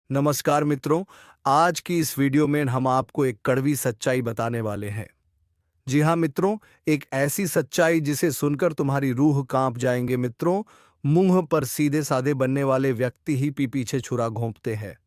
नमस्कार मित्रों। आज की इस वीडियो में हम आपको एक कड़वी सच्चाई बताने वाले हैं। जी हाँ मित्रों, एक ऐसी सच्चाई जिसे सुनकर तुम्हारी रूह कांप जाएंगे मित्रों। मुंह पर सीधे साधे बनने वाले व्यक्ति ही पीछे छुरा घोंपते हैं।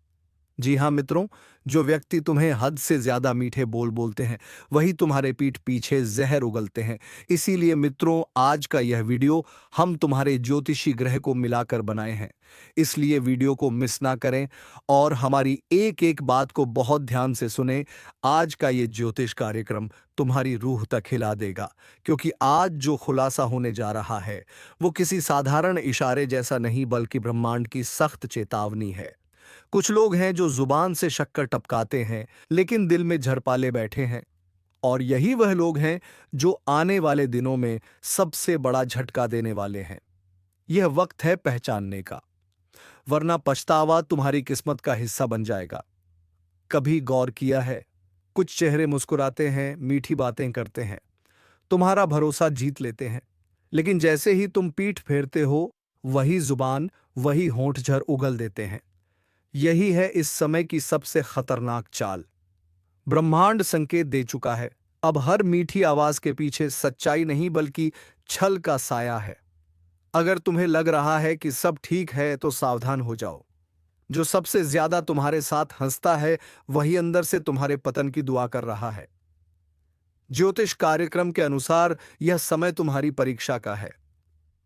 जी हाँ मित्रों, जो व्यक्ति तुम्हें हद से ज्यादा मीठे बोल बोलते हैं वही तुम्हारे पीठ पीछे जहर उगलते हैं। इसीलिए मित्रों, आज का यह वीडियो हम तुम्हारे ज्योतिषी ग्रह को मिलाकर बनाए हैं। इसलिए वीडियो को मिस ना करें और हमारी एक एक बात को बहुत ध्यान से सुने। आज का ये ज्योतिष कार्यक्रम तुम्हारी रूह तक हिला देगा, क्योंकि आज जो खुलासा होने जा रहा है वो किसी साधारण इशारे जैसा नहीं बल्कि ब्रह्मांड की सख्त चेतावनी है। कुछ लोग हैं जो जुबान से शक्कर टपकाते हैं लेकिन दिल में झरपाले बैठे हैं, और यही वह लोग हैं जो आने वाले दिनों में सबसे बड़ा झटका देने वाले हैं। यह वक्त है पहचानने का, वरना पछतावा तुम्हारी किस्मत का हिस्सा बन जाएगा। कभी गौर किया है, कुछ चेहरे मुस्कुराते हैं, मीठी बातें करते हैं, तुम्हारा भरोसा जीत लेते हैं, लेकिन जैसे ही तुम पीठ फेरते हो वही जुबान, वही होंठ झर उगल देते हैं। यही है इस समय की सबसे खतरनाक चाल। ब्रह्मांड संकेत दे चुका है, अब हर मीठी आवाज के पीछे सच्चाई नहीं बल्कि छल का साया है। अगर तुम्हें लग रहा है कि सब ठीक है तो सावधान हो जाओ। जो सबसे ज्यादा तुम्हारे साथ हंसता है वही अंदर से तुम्हारे पतन की दुआ कर रहा है। ज्योतिष कार्यक्रम के अनुसार यह समय तुम्हारी परीक्षा का है।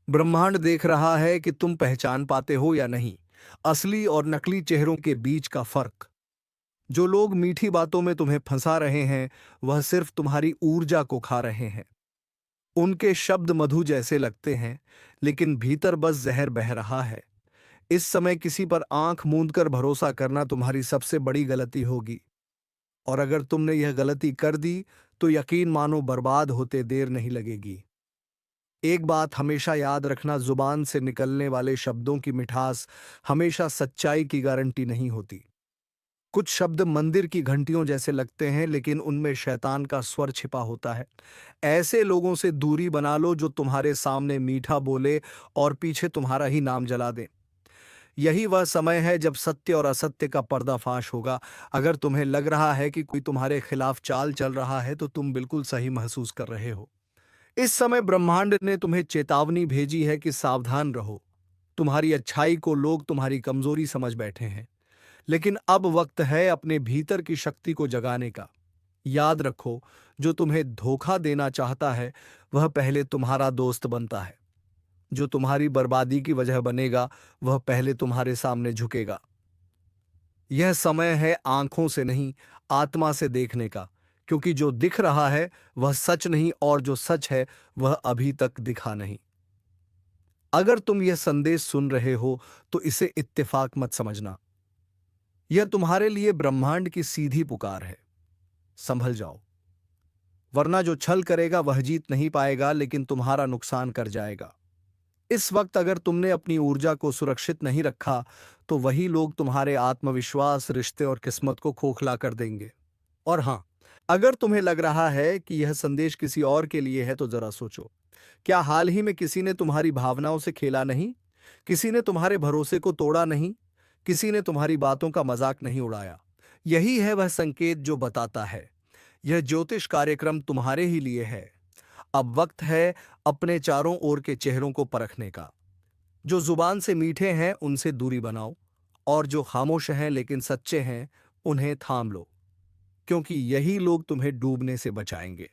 ब्रह्मांड देख रहा है कि तुम पहचान पाते हो या नहीं असली और नकली चेहरों के बीच का फर्क। जो लोग मीठी बातों में तुम्हें फंसा रहे हैं वह सिर्फ तुम्हारी ऊर्जा को खा रहे हैं। उनके शब्द मधु जैसे लगते हैं, लेकिन भीतर बस जहर बह रहा है। इस समय किसी पर आंख मूंद कर भरोसा करना तुम्हारी सबसे बड़ी गलती होगी, और अगर तुमने यह गलती कर दी तो यकीन मानो बर्बाद होते देर नहीं लगेगी। एक बात हमेशा याद रखना, जुबान से निकलने वाले शब्दों की मिठास हमेशा सच्चाई की गारंटी नहीं होती। कुछ शब्द मंदिर की घंटियों जैसे लगते हैं लेकिन उनमें शैतान का स्वर छिपा होता है। ऐसे लोगों से दूरी बना लो जो तुम्हारे सामने मीठा बोले और पीछे तुम्हारा ही नाम जला दें। यही वह समय है जब सत्य और असत्य का पर्दाफाश होगा। अगर तुम्हें लग रहा है कि कोई तुम्हारे खिलाफ चाल चल रहा है तो तुम बिल्कुल सही महसूस कर रहे हो। इस समय ब्रह्मांड ने तुम्हें चेतावनी भेजी है कि सावधान रहो। तुम्हारी अच्छाई को लोग तुम्हारी कमजोरी समझ बैठे हैं, लेकिन अब वक्त है अपने भीतर की शक्ति को जगाने का। याद रखो, जो तुम्हें धोखा देना चाहता है वह पहले तुम्हारा दोस्त बनता है। जो तुम्हारी बर्बादी की वजह बनेगा वह पहले तुम्हारे सामने झुकेगा। यह समय है आंखों से नहीं, आत्मा से देखने का, क्योंकि जो दिख रहा है वह सच नहीं और जो सच है वह अभी तक दिखा नहीं। अगर तुम यह संदेश सुन रहे हो तो इसे इत्तेफाक मत समझना। यह तुम्हारे लिए ब्रह्मांड की सीधी पुकार है। संभल जाओ, वरना जो छल करेगा वह जीत नहीं पाएगा लेकिन तुम्हारा नुकसान कर जाएगा। इस वक्त अगर तुमने अपनी ऊर्जा को सुरक्षित नहीं रखा तो वही लोग तुम्हारे आत्मविश्वास, रिश्ते और किस्मत को खोखला कर देंगे। और हाँ, अगर तुम्हें लग रहा है कि यह संदेश किसी और के लिए है तो जरा सोचो, क्या हाल ही में किसी ने तुम्हारी भावनाओं से खेला नहीं? किसी ने तुम्हारे भरोसे को तोड़ा नहीं? किसी ने तुम्हारी बातों का मजाक नहीं उड़ाया? यही है वह संकेत जो बताता है यह ज्योतिष कार्यक्रम तुम्हारे ही लिए है। अब वक्त है अपने चारों ओर के चेहरों को परखने का। जो जुबान से मीठे हैं उनसे दूरी बनाओ, और जो खामोश हैं लेकिन सच्चे हैं उन्हें थाम लो, क्योंकि यही लोग तुम्हें डूबने से बचाएंगे।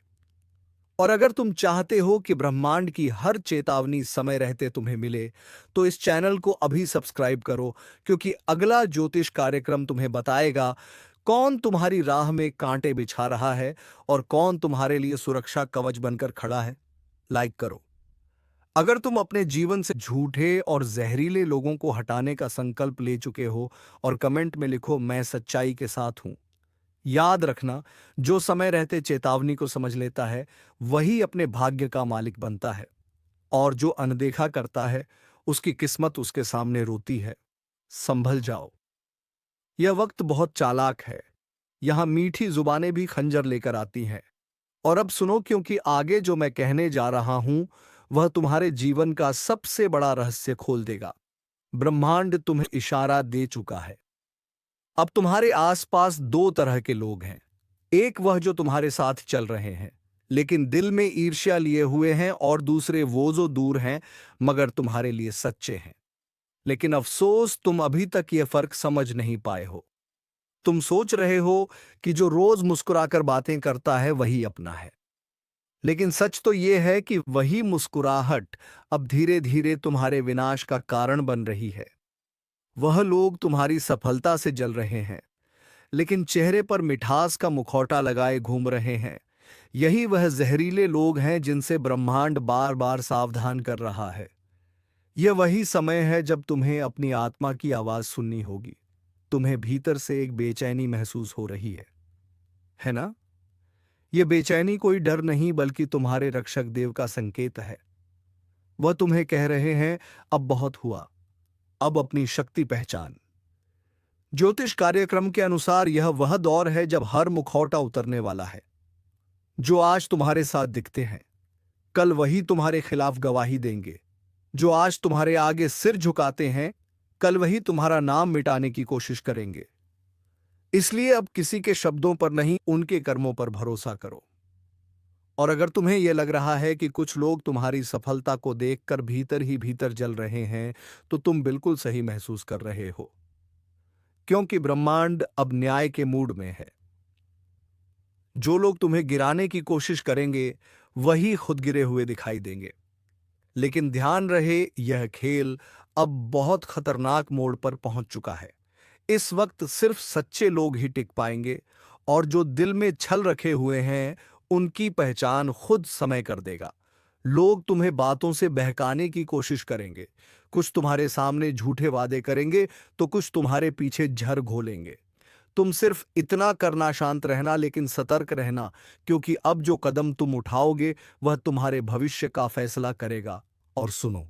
और अगर तुम चाहते हो कि ब्रह्मांड की हर चेतावनी समय रहते तुम्हें मिले तो इस चैनल को अभी सब्सक्राइब करो, क्योंकि अगला ज्योतिष कार्यक्रम तुम्हें बताएगा कौन तुम्हारी राह में कांटे बिछा रहा है और कौन तुम्हारे लिए सुरक्षा कवच बनकर खड़ा है। लाइक करो अगर तुम अपने जीवन से झूठे और जहरीले लोगों को हटाने का संकल्प ले चुके हो, और कमेंट में लिखो मैं सच्चाई के साथ हूं। याद रखना, जो समय रहते चेतावनी को समझ लेता है वही अपने भाग्य का मालिक बनता है, और जो अनदेखा करता है उसकी किस्मत उसके सामने रोती है। संभल जाओ, यह वक्त बहुत चालाक है। यहां मीठी जुबानें भी खंजर लेकर आती हैं। और अब सुनो, क्योंकि आगे जो मैं कहने जा रहा हूं वह तुम्हारे जीवन का सबसे बड़ा रहस्य खोल देगा। ब्रह्मांड तुम्हें इशारा दे चुका है। अब तुम्हारे आसपास दो तरह के लोग हैं। एक वह जो तुम्हारे साथ चल रहे हैं लेकिन दिल में ईर्ष्या लिए हुए हैं, और दूसरे वो जो दूर हैं मगर तुम्हारे लिए सच्चे हैं। लेकिन अफसोस, तुम अभी तक ये फर्क समझ नहीं पाए हो। तुम सोच रहे हो कि जो रोज मुस्कुराकर बातें करता है वही अपना है, लेकिन सच तो ये है कि वही मुस्कुराहट अब धीरे धीरे तुम्हारे विनाश का कारण बन रही है। वह लोग तुम्हारी सफलता से जल रहे हैं लेकिन चेहरे पर मिठास का मुखौटा लगाए घूम रहे हैं। यही वह जहरीले लोग हैं जिनसे ब्रह्मांड बार बार सावधान कर रहा है। यह वही समय है जब तुम्हें अपनी आत्मा की आवाज सुननी होगी। तुम्हें भीतर से एक बेचैनी महसूस हो रही है ना? यह बेचैनी कोई डर नहीं बल्कि तुम्हारे रक्षक देव का संकेत है। वह तुम्हें कह रहे हैं, अब बहुत हुआ, अब अपनी शक्ति पहचान। ज्योतिष कार्यक्रम के अनुसार यह वह दौर है जब हर मुखौटा उतरने वाला है। जो आज तुम्हारे साथ दिखते हैं कल वही तुम्हारे खिलाफ गवाही देंगे। जो आज तुम्हारे आगे सिर झुकाते हैं कल वही तुम्हारा नाम मिटाने की कोशिश करेंगे। इसलिए अब किसी के शब्दों पर नहीं, उनके कर्मों पर भरोसा करो। और अगर तुम्हें यह लग रहा है कि कुछ लोग तुम्हारी सफलता को देखकर भीतर ही भीतर जल रहे हैं, तो तुम बिल्कुल सही महसूस कर रहे हो, क्योंकि ब्रह्मांड अब न्याय के मूड में है। जो लोग तुम्हें गिराने की कोशिश करेंगे वही खुद गिरे हुए दिखाई देंगे। लेकिन ध्यान रहे, यह खेल अब बहुत खतरनाक मोड़ पर पहुंच चुका है। इस वक्त सिर्फ सच्चे लोग ही टिक पाएंगे, और जो दिल में छल रखे हुए हैं उनकी पहचान खुद समय कर देगा। लोग तुम्हें बातों से बहकाने की कोशिश करेंगे, कुछ तुम्हारे सामने झूठे वादे करेंगे तो कुछ तुम्हारे पीछे झर घोलेंगे। तुम सिर्फ इतना करना, शांत रहना, लेकिन सतर्क रहना, क्योंकि अब जो कदम तुम उठाओगे वह तुम्हारे भविष्य का फैसला करेगा। और सुनो,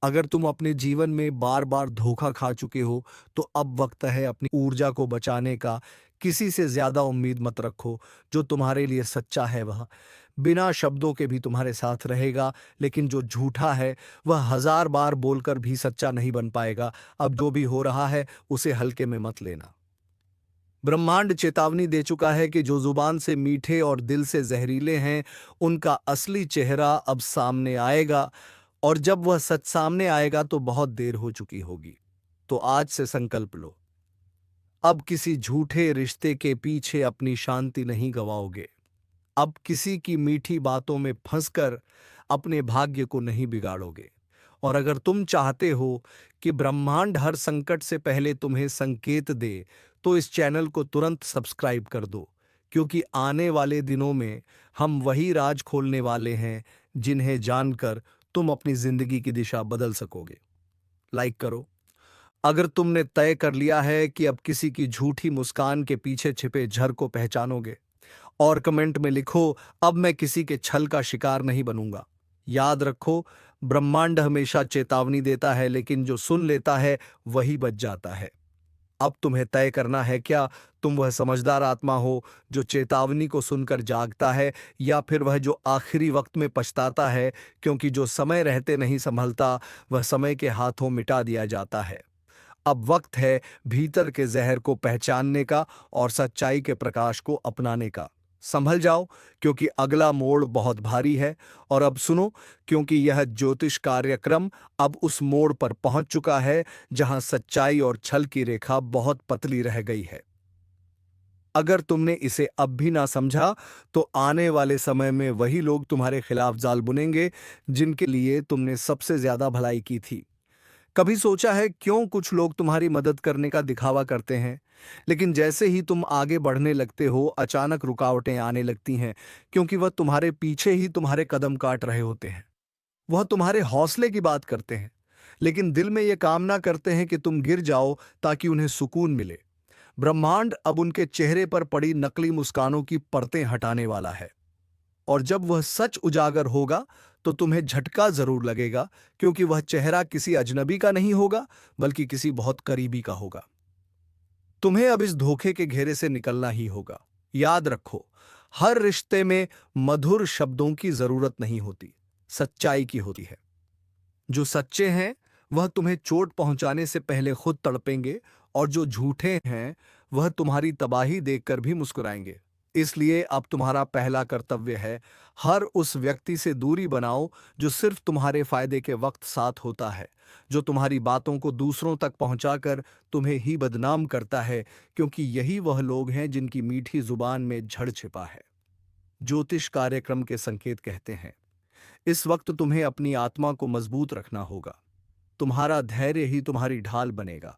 अगर तुम अपने जीवन में बार बार धोखा खा चुके हो तो अब वक्त है अपनी ऊर्जा को बचाने का। किसी से ज्यादा उम्मीद मत रखो। जो तुम्हारे लिए सच्चा है वह बिना शब्दों के भी तुम्हारे साथ रहेगा, लेकिन जो झूठा है वह हजार बार बोलकर भी सच्चा नहीं बन पाएगा। अब जो भी हो रहा है उसे हल्के में मत लेना। ब्रह्मांड चेतावनी दे चुका है कि जो जुबान से मीठे और दिल से जहरीले हैं उनका असली चेहरा अब सामने आएगा, और जब वह सच सामने आएगा तो बहुत देर हो चुकी होगी। तो आज से संकल्प लो, अब किसी झूठे रिश्ते के पीछे अपनी शांति नहीं गवाओगे। अब किसी की मीठी बातों में फंसकर अपने भाग्य को नहीं बिगाड़ोगे। और अगर तुम चाहते हो कि ब्रह्मांड हर संकट से पहले तुम्हें संकेत दे, तो इस चैनल को तुरंत सब्सक्राइब कर दो, क्योंकि आने वाले दिनों में हम वही राज खोलने वाले हैं जिन्हें जानकर तुम अपनी जिंदगी की दिशा बदल सकोगे। लाइक करो अगर तुमने तय कर लिया है कि अब किसी की झूठी मुस्कान के पीछे छिपे झर को पहचानोगे, और कमेंट में लिखो, अब मैं किसी के छल का शिकार नहीं बनूंगा। याद रखो, ब्रह्मांड हमेशा चेतावनी देता है, लेकिन जो सुन लेता है वही बच जाता है। अब तुम्हें तय करना है, क्या तुम वह समझदार आत्मा हो जो चेतावनी को सुनकर जागता है, या फिर वह जो आखिरी वक्त में पछताता है, क्योंकि जो समय रहते नहीं संभलता वह समय के हाथों मिटा दिया जाता है। अब वक्त है भीतर के जहर को पहचानने का और सच्चाई के प्रकाश को अपनाने का। संभल जाओ, क्योंकि अगला मोड़ बहुत भारी है। और अब सुनो, क्योंकि यह ज्योतिष कार्यक्रम अब उस मोड़ पर पहुंच चुका है जहां सच्चाई और छल की रेखा बहुत पतली रह गई है। अगर तुमने इसे अब भी ना समझा, तो आने वाले समय में वही लोग तुम्हारे खिलाफ जाल बुनेंगे जिनके लिए तुमने सबसे ज्यादा भलाई की थी। कभी सोचा है क्यों कुछ लोग तुम्हारी मदद करने का दिखावा करते हैं, लेकिन जैसे ही तुम आगे बढ़ने लगते हो अचानक रुकावटें आने लगती हैं, क्योंकि वह तुम्हारे पीछे ही तुम्हारे कदम काट रहे होते हैं। वह तुम्हारे हौसले की बात करते हैं, लेकिन दिल में यह कामना करते हैं कि तुम गिर जाओ ताकि उन्हें सुकून मिले। ब्रह्मांड अब उनके चेहरे पर पड़ी नकली मुस्कानों की परतें हटाने वाला है, और जब वह सच उजागर होगा तो तुम्हें झटका जरूर लगेगा, क्योंकि वह चेहरा किसी अजनबी का नहीं होगा बल्कि किसी बहुत करीबी का होगा। तुम्हें अब इस धोखे के घेरे से निकलना ही होगा। याद रखो, हर रिश्ते में मधुर शब्दों की जरूरत नहीं होती, सच्चाई की होती है। जो सच्चे हैं वह तुम्हें चोट पहुंचाने से पहले खुद तड़पेंगे, और जो झूठे हैं वह तुम्हारी तबाही देखकर भी मुस्कुराएंगे। इसलिए अब तुम्हारा पहला कर्तव्य है, हर उस व्यक्ति से दूरी बनाओ जो सिर्फ तुम्हारे फायदे के वक्त साथ होता है, जो तुम्हारी बातों को दूसरों तक पहुंचाकर तुम्हें ही बदनाम करता है, क्योंकि यही वह लोग हैं जिनकी मीठी जुबान में झड़ छिपा है। ज्योतिष कार्यक्रम के संकेत कहते हैं, इस वक्त तुम्हें अपनी आत्मा को मजबूत रखना होगा। तुम्हारा धैर्य ही तुम्हारी ढाल बनेगा।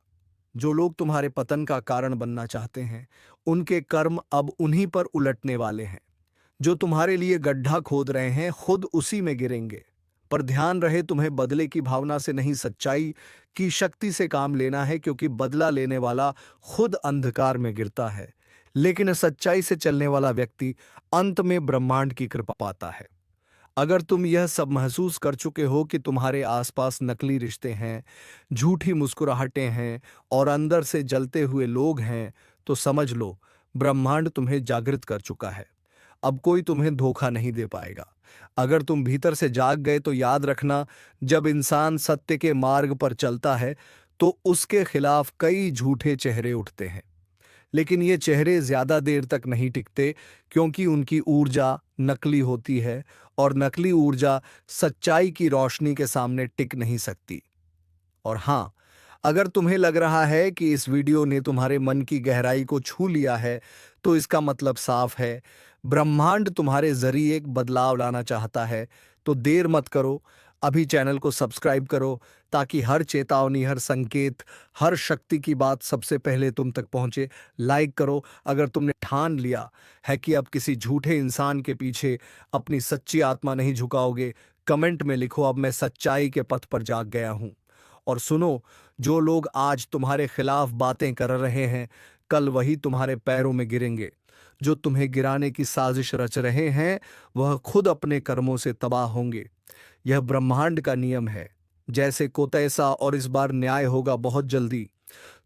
जो लोग तुम्हारे पतन का कारण बनना चाहते हैं, उनके कर्म अब उन्हीं पर उलटने वाले हैं। जो तुम्हारे लिए गड्ढा खोद रहे हैं, खुद उसी में गिरेंगे। पर ध्यान रहे, तुम्हें बदले की भावना से नहीं, सच्चाई की शक्ति से काम लेना है, क्योंकि बदला लेने वाला खुद अंधकार में गिरता है, लेकिन सच्चाई से चलने वाला व्यक्ति अंत में ब्रह्मांड की कृपा पाता है। अगर तुम यह सब महसूस कर चुके हो कि तुम्हारे आसपास नकली रिश्ते हैं, झूठी मुस्कुराहटें हैं और अंदर से जलते हुए लोग हैं, तो समझ लो, ब्रह्मांड तुम्हें जागृत कर चुका है। अब कोई तुम्हें धोखा नहीं दे पाएगा। अगर तुम भीतर से जाग गए तो याद रखना, जब इंसान सत्य के मार्ग पर चलता है तो उसके खिलाफ कई झूठे चेहरे उठते हैं, लेकिन ये चेहरे ज्यादा देर तक नहीं टिकते, क्योंकि उनकी ऊर्जा नकली होती है और नकली ऊर्जा सच्चाई की रोशनी के सामने टिक नहीं सकती। और हाँ, अगर तुम्हें लग रहा है कि इस वीडियो ने तुम्हारे मन की गहराई को छू लिया है, तो इसका मतलब साफ है, ब्रह्मांड तुम्हारे जरिए एक बदलाव लाना चाहता है। तो देर मत करो, अभी चैनल को सब्सक्राइब करो, ताकि हर चेतावनी, हर संकेत, हर शक्ति की बात सबसे पहले तुम तक पहुंचे। लाइक करो अगर तुमने ठान लिया है कि अब किसी झूठे इंसान के पीछे अपनी सच्ची आत्मा नहीं झुकाओगे। कमेंट में लिखो, अब मैं सच्चाई के पथ पर जाग गया हूं। और सुनो, जो लोग आज तुम्हारे खिलाफ बातें कर रहे हैं, कल वही तुम्हारे पैरों में गिरेंगे। जो तुम्हें गिराने की साजिश रच रहे हैं, वह खुद अपने कर्मों से तबाह होंगे। यह ब्रह्मांड का नियम है, जैसे को तैसा, और इस बार न्याय होगा बहुत जल्दी।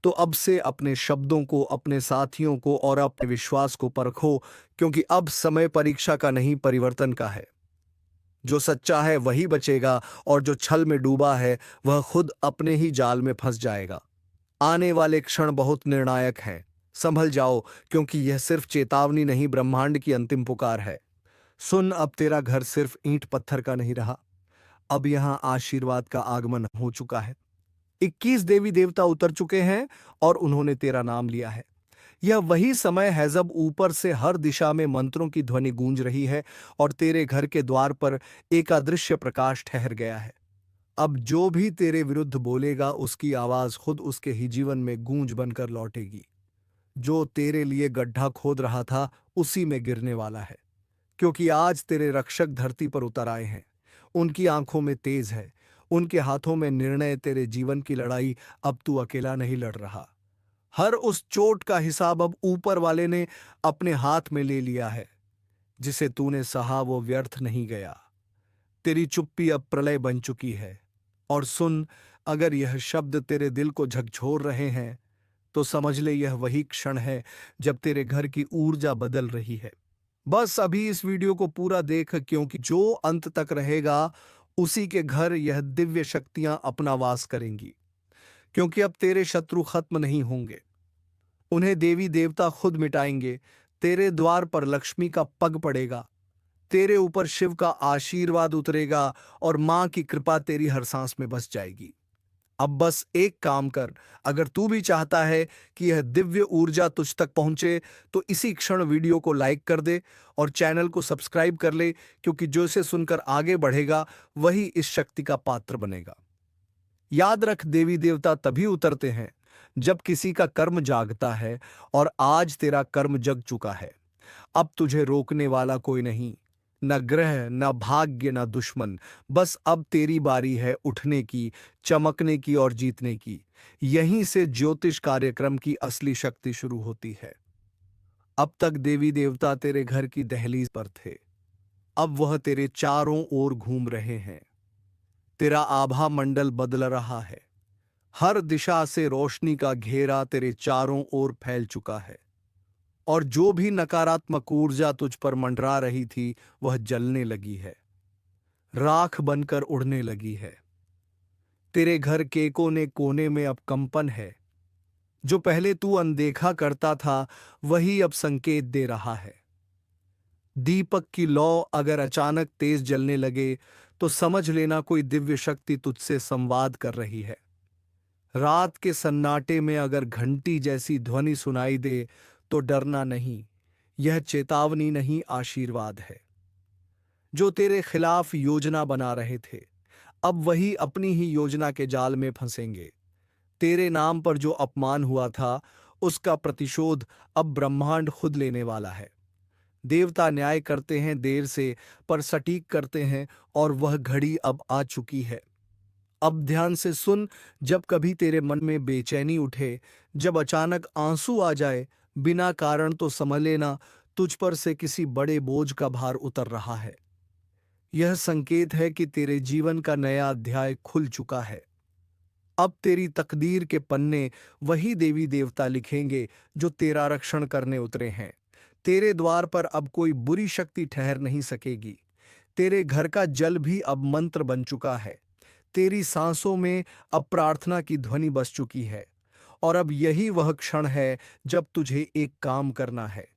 तो अब से अपने शब्दों को, अपने साथियों को और अपने विश्वास को परखो, क्योंकि अब समय परीक्षा का नहीं, परिवर्तन का है। जो सच्चा है वही बचेगा, और जो छल में डूबा है वह खुद अपने ही जाल में फंस जाएगा। आने वाले क्षण बहुत निर्णायक हैं, संभल जाओ, क्योंकि यह सिर्फ चेतावनी नहीं, ब्रह्मांड की अंतिम पुकार है। सुन, अब तेरा घर सिर्फ ईंट पत्थर का नहीं रहा, अब यहां आशीर्वाद का आगमन हो चुका है। 21 देवी देवता उतर चुके हैं और उन्होंने तेरा नाम लिया है। यह वही समय है जब ऊपर से हर दिशा में मंत्रों की ध्वनि गूंज रही है और तेरे घर के द्वार पर एक अदृश्य प्रकाश ठहर गया है। अब जो भी तेरे विरुद्ध बोलेगा, उसकी आवाज खुद उसके ही जीवन में गूंज बनकर लौटेगी। जो तेरे लिए गड्ढा खोद रहा था, उसी में गिरने वाला है, क्योंकि आज तेरे रक्षक धरती पर उतर आए हैं। उनकी आंखों में तेज है, उनके हाथों में निर्णय। तेरे जीवन की लड़ाई अब तू अकेला नहीं लड़ रहा। हर उस चोट का हिसाब अब ऊपर वाले ने अपने हाथ में ले लिया है। जिसे तूने सहा वो व्यर्थ नहीं गया। तेरी चुप्पी अब प्रलय बन चुकी है। और सुन, अगर यह शब्द तेरे दिल को झकझोर रहे हैं, तो समझ ले, यह वही क्षण है जब तेरे घर की ऊर्जा बदल रही है। बस अभी इस वीडियो को पूरा देख, क्योंकि जो अंत तक रहेगा, उसी के घर यह दिव्य शक्तियां अपना वास करेंगी। क्योंकि अब तेरे शत्रु खत्म नहीं होंगे, उन्हें देवी देवता खुद मिटाएंगे। तेरे द्वार पर लक्ष्मी का पग पड़ेगा, तेरे ऊपर शिव का आशीर्वाद उतरेगा और मां की कृपा तेरी हर सांस में बस जाएगी। अब बस एक काम कर, अगर तू भी चाहता है कि यह दिव्य ऊर्जा तुझ तक पहुंचे, तो इसी क्षण वीडियो को लाइक कर दे और चैनल को सब्सक्राइब कर ले, क्योंकि जो इसे सुनकर आगे बढ़ेगा वही इस शक्ति का पात्र बनेगा। याद रख, देवी देवता तभी उतरते हैं जब किसी का कर्म जागता है, और आज तेरा कर्म जग चुका है। अब तुझे रोकने वाला कोई नहीं, न ग्रह, न भाग्य, न दुश्मन। बस अब तेरी बारी है उठने की, चमकने की और जीतने की। यहीं से ज्योतिष कार्यक्रम की असली शक्ति शुरू होती है। अब तक देवी देवता तेरे घर की दहलीज पर थे, अब वह तेरे चारों ओर घूम रहे हैं। तेरा आभा मंडल बदल रहा है, हर दिशा से रोशनी का घेरा तेरे चारों ओर फैल चुका है। और जो भी नकारात्मक ऊर्जा तुझ पर मंडरा रही थी, वह जलने लगी है, राख बनकर उड़ने लगी है। तेरे घर के कोने कोने में अब कंपन है, जो पहले तू अनदेखा करता था वही अब संकेत दे रहा है। दीपक की लौ अगर अचानक तेज जलने लगे तो समझ लेना कोई दिव्य शक्ति तुझसे संवाद कर रही है। रात के सन्नाटे में अगर घंटी जैसी ध्वनि सुनाई दे तो डरना नहीं, यह चेतावनी नहीं, आशीर्वाद है। जो तेरे खिलाफ योजना बना रहे थे अब वही अपनी ही योजना के जाल में फंसेंगे। तेरे नाम पर जो अपमान हुआ था उसका प्रतिशोध अब ब्रह्मांड खुद लेने वाला है। देवता न्याय करते हैं देर से पर सटीक करते हैं, और वह घड़ी अब आ चुकी है। अब ध्यान से सुन, जब कभी तेरे मन में बेचैनी उठे, जब अचानक आंसू आ जाए बिना कारण, तो समझ लेना तुझ पर से किसी बड़े बोझ का भार उतर रहा है। यह संकेत है कि तेरे जीवन का नया अध्याय खुल चुका है। अब तेरी तकदीर के पन्ने वही देवी देवता लिखेंगे जो तेरा रक्षण करने उतरे हैं। तेरे द्वार पर अब कोई बुरी शक्ति ठहर नहीं सकेगी। तेरे घर का जल भी अब मंत्र बन चुका है। तेरी सांसों में अब प्रार्थना की ध्वनि बस चुकी है। और अब यही वह क्षण है जब तुझे एक काम करना है।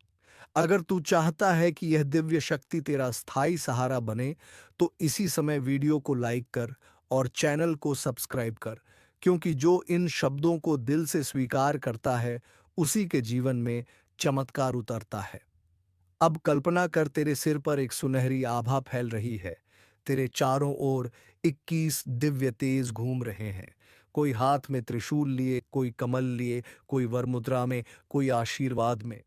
अगर तू चाहता है कि यह दिव्य शक्ति तेरा स्थायी सहारा बने तो इसी समय वीडियो को लाइक कर और चैनल को सब्सक्राइब कर, क्योंकि जो इन शब्दों को दिल से स्वीकार करता है उसी के जीवन में चमत्कार उतरता है। अब कल्पना कर, तेरे सिर पर एक सुनहरी आभा फैल रही है। तेरे चारों ओर 21 दिव्य तेज घूम रहे हैं। कोई हाथ में त्रिशूल लिए, कोई कमल लिए, कोई वरमुद्रा में, कोई आशीर्वाद में।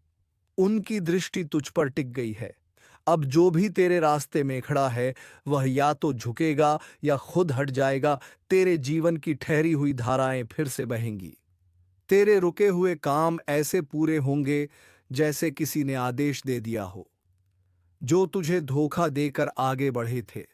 उनकी दृष्टि तुझ पर टिक गई है। अब जो भी तेरे रास्ते में खड़ा है वह या तो झुकेगा या खुद हट जाएगा। तेरे जीवन की ठहरी हुई धाराएं फिर से बहेंगी। तेरे रुके हुए काम ऐसे पूरे होंगे जैसे किसी ने आदेश दे दिया हो। जो तुझे धोखा देकर आगे बढ़े थे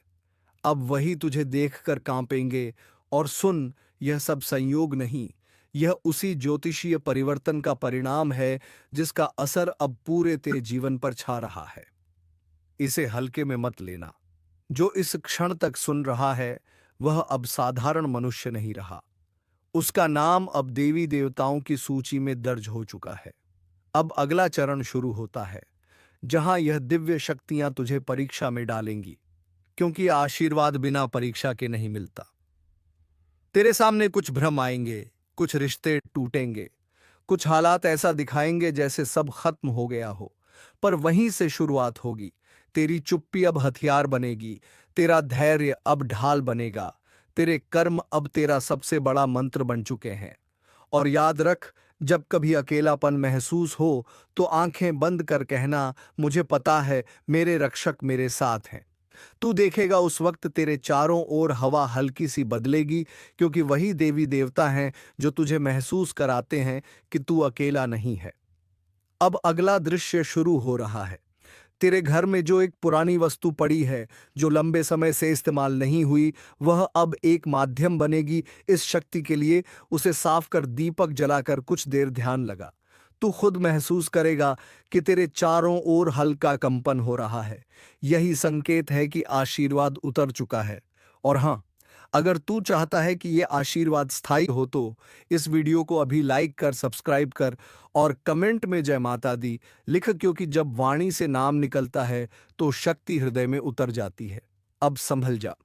अब वही तुझे देखकर कांपेंगे। और सुन, यह सब संयोग नहीं, यह उसी ज्योतिषीय परिवर्तन का परिणाम है जिसका असर अब पूरे तेरे जीवन पर छा रहा है। इसे हल्के में मत लेना। जो इस क्षण तक सुन रहा है वह अब साधारण मनुष्य नहीं रहा। उसका नाम अब देवी देवताओं की सूची में दर्ज हो चुका है। अब अगला चरण शुरू होता है जहां यह दिव्य शक्तियां तुझे परीक्षा में डालेंगी, क्योंकि आशीर्वाद बिना परीक्षा के नहीं मिलता। तेरे सामने कुछ भ्रम आएंगे, कुछ रिश्ते टूटेंगे, कुछ हालात ऐसा दिखाएंगे जैसे सब खत्म हो गया हो, पर वहीं से शुरुआत होगी। तेरी चुप्पी अब हथियार बनेगी, तेरा धैर्य अब ढाल बनेगा, तेरे कर्म अब तेरा सबसे बड़ा मंत्र बन चुके हैं। और याद रख, जब कभी अकेलापन महसूस हो तो आंखें बंद कर कहना, मुझे पता है मेरे रक्षक मेरे साथ हैं। तू देखेगा उस वक्त तेरे चारों ओर हवा हल्की सी बदलेगी, क्योंकि वही देवी देवता हैं जो तुझे महसूस कराते हैं कि तू अकेला नहीं है। अब अगला दृश्य शुरू हो रहा है। तेरे घर में जो एक पुरानी वस्तु पड़ी है, जो लंबे समय से इस्तेमाल नहीं हुई, वह अब एक माध्यम बनेगी इस शक्ति के लिए। उसे साफ कर दीपक जलाकर कुछ देर ध्यान लगा। तू खुद महसूस करेगा कि तेरे चारों ओर हल्का कंपन हो रहा है। यही संकेत है कि आशीर्वाद उतर चुका है। और हाँ, अगर तू चाहता है कि ये आशीर्वाद स्थायी हो तो इस वीडियो को अभी लाइक कर, सब्सक्राइब कर और कमेंट में जय माता दी लिख, क्योंकि जब वाणी से नाम निकलता है तो शक्ति हृदय में उतर जाती है। अब संभल जा।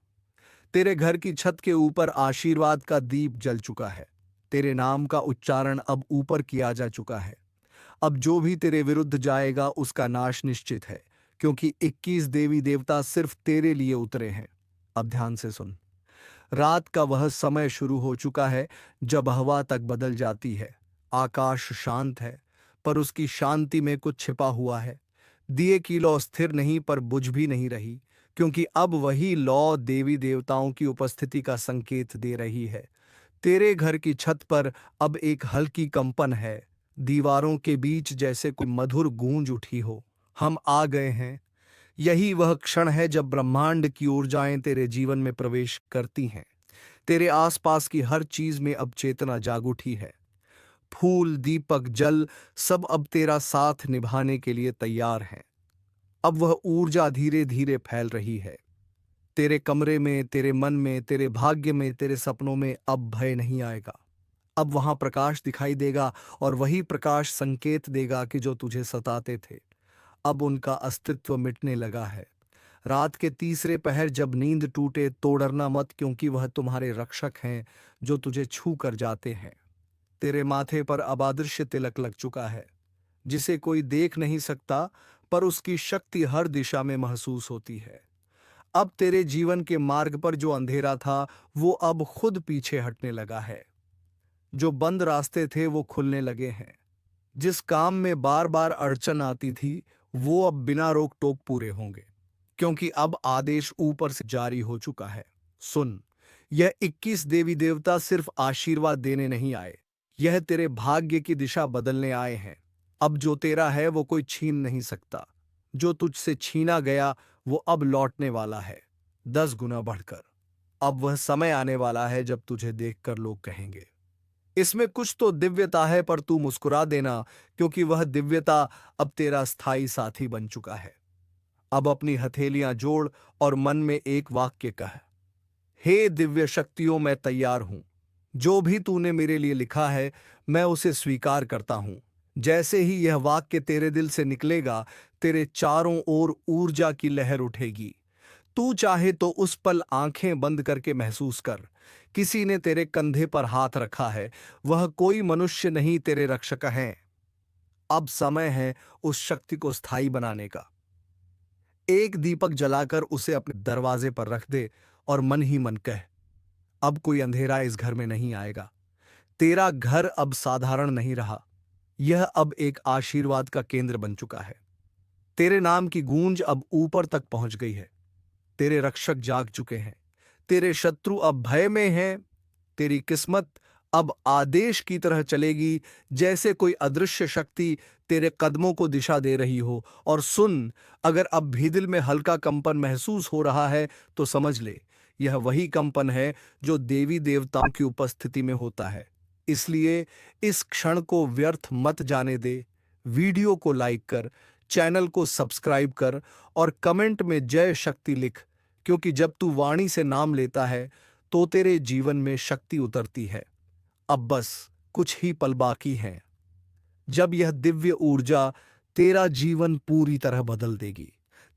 तेरे घर की छत के ऊपर आशीर्वाद का दीप जल चुका है। तेरे नाम का उच्चारण अब ऊपर किया जा चुका है। अब जो भी तेरे विरुद्ध जाएगा उसका नाश निश्चित है, क्योंकि 21 देवी देवता सिर्फ तेरे लिए उतरे हैं। अब ध्यान से सुन। रात का वह समय शुरू हो चुका है जब हवा तक बदल जाती है। आकाश शांत है, पर उसकी शांति में कुछ छिपा हुआ है। दिए की लौ स्थिर नहीं पर बुझ भी नहीं रही, क्योंकि अब वही लौ देवी देवताओं की उपस्थिति का संकेत दे रही है। तेरे घर की छत पर अब एक हल्की कंपन है, दीवारों के बीच जैसे कोई मधुर गूंज उठी हो। हम आ गए हैं। यही वह क्षण है जब ब्रह्मांड की ऊर्जाएं तेरे जीवन में प्रवेश करती हैं। तेरे आसपास की हर चीज में अब चेतना जाग उठी है। फूल, दीपक, जल सब अब तेरा साथ निभाने के लिए तैयार हैं। अब वह ऊर्जा धीरे धीरे फैल रही है। तेरे कमरे में, तेरे मन में, तेरे भाग्य में, तेरे सपनों में अब भय नहीं आएगा। अब वहां प्रकाश दिखाई देगा और वही प्रकाश संकेत देगा कि जो तुझे सताते थे अब उनका अस्तित्व मिटने लगा है। रात के तीसरे पहर जब नींद टूटे तो डरना मत, क्योंकि वह तुम्हारे रक्षक हैं जो तुझे छू कर जाते हैं। तेरे माथे पर अब अदृश्य तिलक लग चुका है, जिसे कोई देख नहीं सकता, पर उसकी शक्ति हर दिशा में महसूस होती है। अब तेरे जीवन के मार्ग पर जो अंधेरा था वो अब खुद पीछे हटने लगा है। जो बंद रास्ते थे वो खुलने लगे हैं। जिस काम में बार बार अड़चन आती थी वो अब बिना रोक टोक पूरे होंगे, क्योंकि अब आदेश ऊपर से जारी हो चुका है। सुन, यह 21 देवी देवता सिर्फ आशीर्वाद देने नहीं आए, यह तेरे भाग्य की दिशा बदलने आए हैं। अब जो तेरा है वो कोई छीन नहीं सकता। जो तुझसे छीना गया वो अब लौटने वाला है, 10 गुना बढ़कर। अब वह समय आने वाला है जब तुझे देखकर लोग कहेंगे, इसमें कुछ तो दिव्यता है, पर तू मुस्कुरा देना, क्योंकि वह दिव्यता अब तेरा स्थायी साथी बन चुका है। अब अपनी हथेलियां जोड़ और मन में एक वाक्य कह, हे दिव्य शक्तियों, मैं तैयार हूं। जो भी तूने मेरे लिए लिखा है मैं उसे स्वीकार करता हूं। जैसे ही यह वाक्य तेरे दिल से निकलेगा तेरे चारों ओर ऊर्जा की लहर उठेगी। तू चाहे तो उस पल आंखें बंद करके महसूस कर, किसी ने तेरे कंधे पर हाथ रखा है। वह कोई मनुष्य नहीं, तेरे रक्षक हैं। अब समय है उस शक्ति को स्थायी बनाने का। एक दीपक जलाकर उसे अपने दरवाजे पर रख दे और मन ही मन कह, अब कोई अंधेरा इस घर में नहीं आएगा। तेरा घर अब साधारण नहीं रहा, यह अब एक आशीर्वाद का केंद्र बन चुका है। तेरे नाम की गूंज अब ऊपर तक पहुंच गई है। तेरे रक्षक जाग चुके हैं। तेरे शत्रु अब भय में हैं। तेरी किस्मत अब आदेश की तरह चलेगी, जैसे कोई अदृश्य शक्ति तेरे कदमों को दिशा दे रही हो। और सुन, अगर अब भी दिल में हल्का कंपन महसूस हो रहा है तो समझ ले, यह वही कंपन है जो देवी देवताओं की उपस्थिति में होता है। इसलिए इस क्षण को व्यर्थ मत जाने दे। वीडियो को लाइक कर, चैनल को सब्सक्राइब कर और कमेंट में जय शक्ति लिख, क्योंकि जब तू वाणी से नाम लेता है तो तेरे जीवन में शक्ति उतरती है। अब बस कुछ ही पल बाकी हैं, जब यह दिव्य ऊर्जा तेरा जीवन पूरी तरह बदल देगी।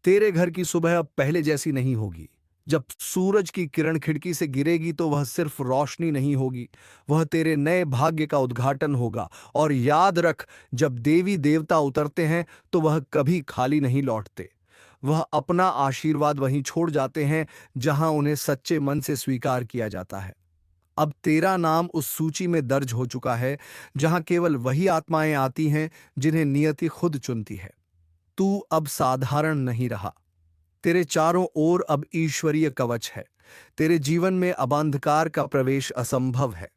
तेरे घर की सुबह अब पहले जैसी नहीं होगी। जब सूरज की किरण खिड़की से गिरेगी तो वह सिर्फ रोशनी नहीं होगी, वह तेरे नए भाग्य का उद्घाटन होगा। और याद रख, जब देवी देवता उतरते हैं तो वह कभी खाली नहीं लौटते। वह अपना आशीर्वाद वहीं छोड़ जाते हैं जहां उन्हें सच्चे मन से स्वीकार किया जाता है। अब तेरा नाम उस सूची में दर्ज हो चुका है जहां केवल वही आत्माएं आती हैं जिन्हें नियति खुद चुनती है। तू अब साधारण नहीं रहा। तेरे चारों ओर अब ईश्वरीय कवच है। तेरे जीवन में अब अंधकार का प्रवेश असंभव है।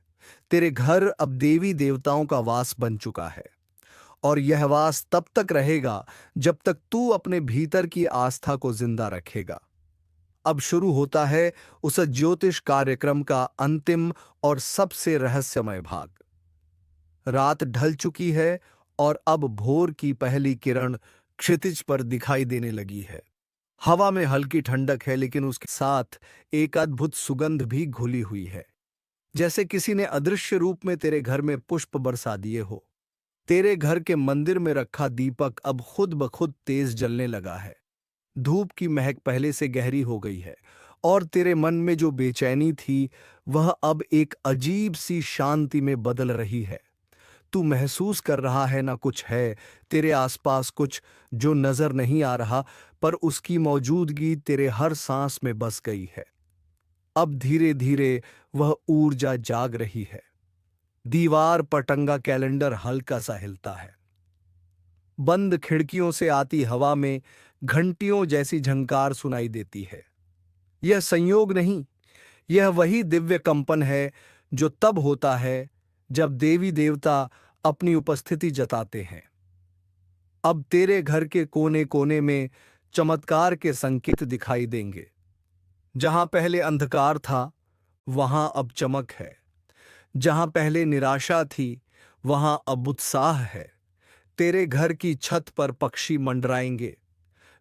तेरे घर अब देवी देवताओं का वास बन चुका है, और यह वास तब तक रहेगा जब तक तू अपने भीतर की आस्था को जिंदा रखेगा। अब शुरू होता है उस ज्योतिष कार्यक्रम का अंतिम और सबसे रहस्यमय भाग। रात ढल चुकी है और अब भोर की पहली किरण क्षितिज पर दिखाई देने लगी है। हवा में हल्की ठंडक है, लेकिन उसके साथ एक अद्भुत सुगंध भी घुली हुई है, जैसे किसी ने अदृश्य रूप में तेरे घर में पुष्प बरसा दिए हो। तेरे घर के मंदिर में रखा दीपक अब खुद ब खुद तेज जलने लगा है। धूप की महक पहले से गहरी हो गई है, और तेरे मन में जो बेचैनी थी वह अब एक अजीब सी शांति में बदल रही है। तू महसूस कर रहा है ना, कुछ है तेरे आसपास, कुछ जो नजर नहीं आ रहा, पर उसकी मौजूदगी तेरे हर सांस में बस गई है। अब धीरे धीरे वह ऊर्जा जाग रही है। दीवार पर टंगा कैलेंडर हल्का सा हिलता है। बंद खिड़कियों से आती हवा में घंटियों जैसी झंकार सुनाई देती है। यह संयोग नहीं, यह वही दिव्य कंपन है जो तब होता है जब देवी देवता अपनी उपस्थिति जताते हैं। अब तेरे घर के कोने कोने में चमत्कार के संकेत दिखाई देंगे। जहां पहले अंधकार था वहां अब चमक है। जहां पहले निराशा थी वहां अब उत्साह है। तेरे घर की छत पर पक्षी मंडराएंगे।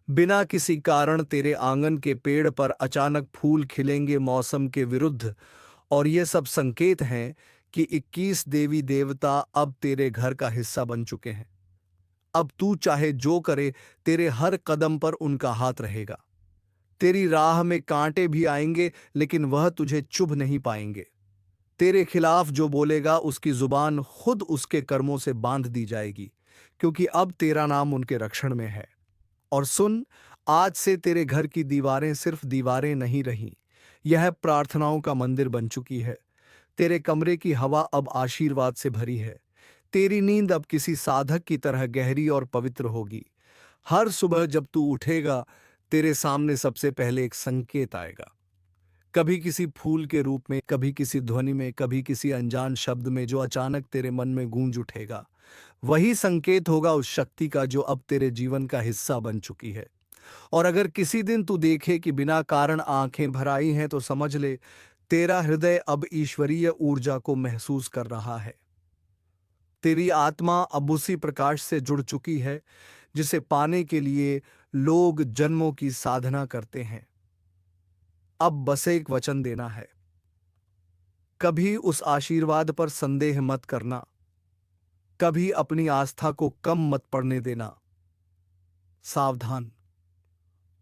बिना किसी कारण तेरे आंगन के पेड़ पर अचानक फूल खिलेंगे मौसम के विरुद्ध। और ये सब संकेत हैं कि 21 देवी देवता अब तेरे घर का हिस्सा बन चुके हैं। अब तू चाहे जो करे, तेरे हर कदम पर उनका हाथ रहेगा। तेरी राह में कांटे भी आएंगे, लेकिन वह तुझे चुभ नहीं पाएंगे। तेरे खिलाफ जो बोलेगा, उसकी जुबान खुद उसके कर्मों से बांध दी जाएगी, क्योंकि अब तेरा नाम उनके रक्षण में है। और सुन, आज से तेरे घर की दीवारें सिर्फ दीवारें नहीं रहीं, यह प्रार्थनाओं का मंदिर बन चुकी है। तेरे कमरे की हवा अब आशीर्वाद से भरी है। तेरी नींद अब किसी साधक की तरह गहरी और पवित्र होगी। हर सुबह जब तू उठेगा, तेरे सामने सबसे पहले एक संकेत आएगा। कभी किसी फूल के रूप में, कभी किसी ध्वनि में, कभी किसी अनजान शब्द में जो अचानक तेरे मन में गूंज उठेगा। वही संकेत होगा उस शक्ति का जो अब तेरे जीवन का हिस्सा बन चुकी है। और अगर किसी दिन तू देखे कि बिना कारण आंखें भर आई हैं, तो समझ ले, तेरा हृदय अब ईश्वरीय ऊर्जा को महसूस कर रहा है। तेरी आत्मा अब उसी प्रकाश से जुड़ चुकी है जिसे पाने के लिए लोग जन्मों की साधना करते हैं। अब बस एक वचन देना है। कभी उस आशीर्वाद पर संदेह मत करना। कभी अपनी आस्था को कम मत पड़ने देना। सावधान,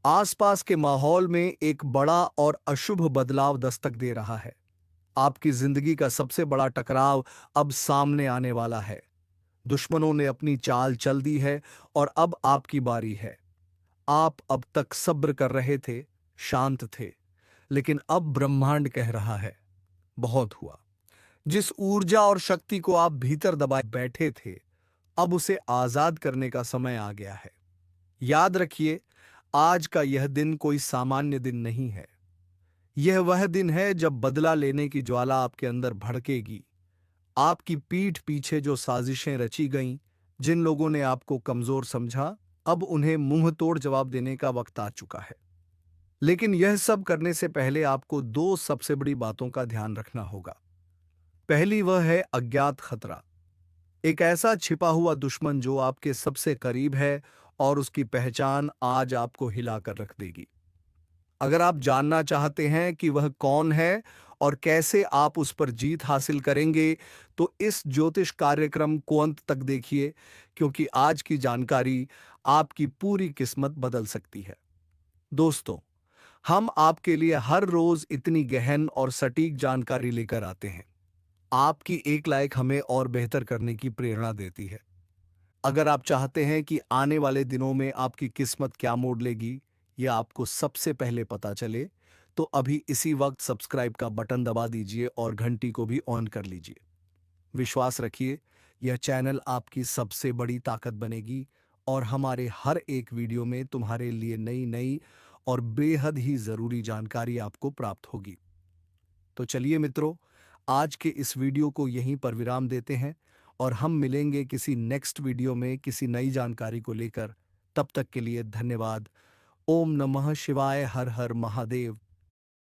आसपास के माहौल में एक बड़ा और अशुभ बदलाव दस्तक दे रहा है। आपकी जिंदगी का सबसे बड़ा टकराव अब सामने आने वाला है। दुश्मनों ने अपनी चाल चल दी है और अब आपकी बारी है। आप अब तक सब्र कर रहे थे, शांत थे, लेकिन अब ब्रह्मांड कह रहा है, बहुत हुआ। जिस ऊर्जा और शक्ति को आप भीतर दबाए बैठे थे, अब उसे आजाद करने का समय आ गया है। याद रखिए, आज का यह दिन कोई सामान्य दिन नहीं है। यह वह दिन है जब बदला लेने की ज्वाला आपके अंदर भड़केगी। आपकी पीठ पीछे जो साजिशें रची गईं, जिन लोगों ने आपको कमजोर समझा, अब उन्हें मुंह तोड़ जवाब देने का वक्त आ चुका है। लेकिन यह सब करने से पहले आपको दो सबसे बड़ी बातों का ध्यान रखना होगा। पहली वह है अज्ञात खतरा, एक ऐसा छिपा हुआ दुश्मन जो आपके सबसे करीब है और उसकी पहचान आज आपको हिलाकर रख देगी। अगर आप जानना चाहते हैं कि वह कौन है और कैसे आप उस पर जीत हासिल करेंगे, तो इस ज्योतिष कार्यक्रम को अंत तक देखिए, क्योंकि आज की जानकारी आपकी पूरी किस्मत बदल सकती है। दोस्तों, हम आपके लिए हर रोज इतनी गहन और सटीक जानकारी लेकर आते हैं। आपकी एक लाइक हमें और बेहतर करने की प्रेरणा देती है। अगर आप चाहते हैं कि आने वाले दिनों में आपकी किस्मत क्या मोड़ लेगी, यह आपको सबसे पहले पता चले, तो अभी इसी वक्त सब्सक्राइब का बटन दबा दीजिए और घंटी को भी ऑन कर लीजिए। विश्वास रखिए, यह चैनल आपकी सबसे बड़ी ताकत बनेगी और हमारे हर एक वीडियो में तुम्हारे लिए नई नई और बेहद ही जरूरी जानकारी आपको प्राप्त होगी। तो चलिए मित्रों, आज के इस वीडियो को यहीं पर विराम देते हैं और हम मिलेंगे किसी नेक्स्ट वीडियो में किसी नई जानकारी को लेकर। तब तक के लिए धन्यवाद। ओम नमः शिवाय। हर हर महादेव।